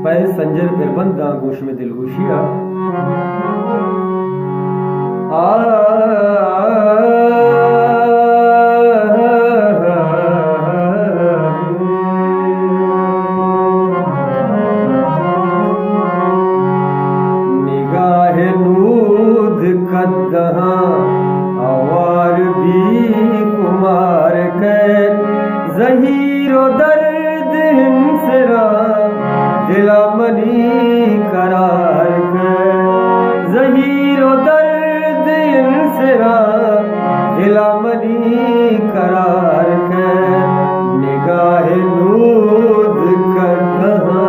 मैं संजय बिरबंदा गोश में दिलगोशिया निगाहे नूध कद्दहा आवार भी कुमार के जहीरो दर्द हिंसरा दिला मनी करार के जहीरो दर्द हिंसरा दिला मनी करार के निगाहे नूध कद्दहा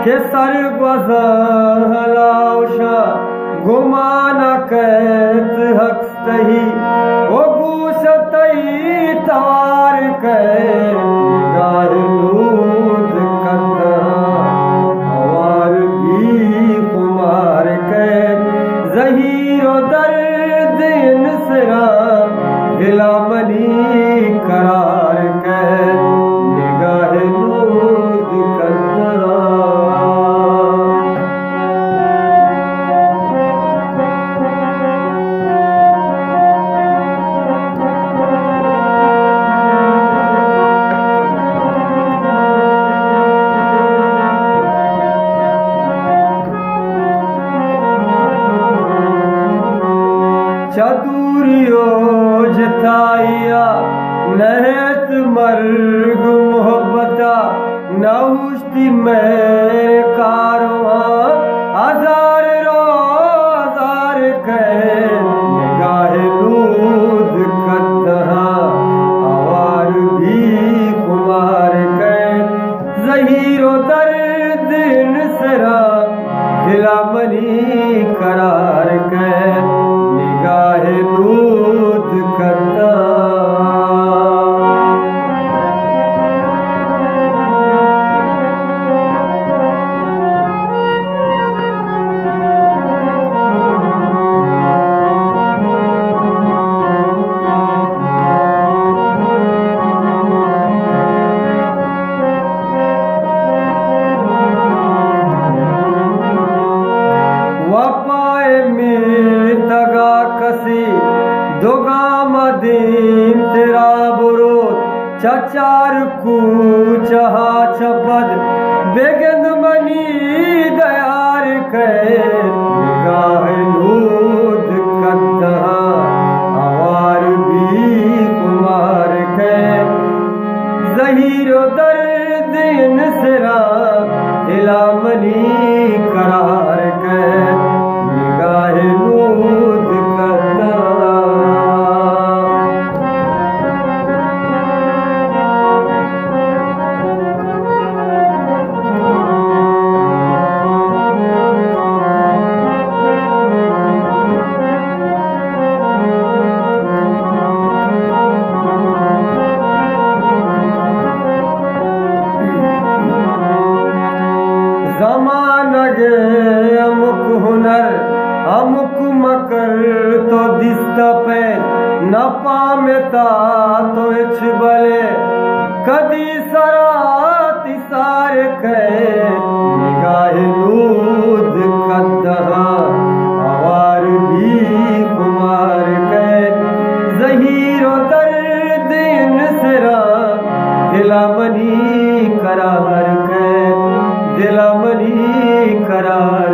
के सर बजहलाउशा गुमाना कैत हकस्तही ओ गुसतई तार के निगाह नूध कद्दहा आवार भी कुमार के जहीरो दर्द इंसरा दिला मनी करार के निगाह नूध कद्दहा चतुरियो जताइया नहत मर्ग मोहब्बता नौश्ती मेरे कारवा हजार रोजार के निगाह नूध कद्दहा आवार भी कुमार के जहीरो दर्द इंसरा दिला मनी करार के निगाह नूध कद्दहा दोगामदीन तेरा बुरो चचार कूचहा चपद बेगंद मनी दयार के निगाह नूध कद्दहा आवार भी कुमार के जहीरो दर्द इंसरा दिला मनी करार के निगाह नूध कद्दहा अमुक हुनर अमुक मकर तो दिस्त पे न पामेता तो इच बले कदी सरात सार के निगाह नूध कद्दहा आवार भी कुमार के जहीरो दर्द इंसरा दिला मनी करार के दिला मनी करार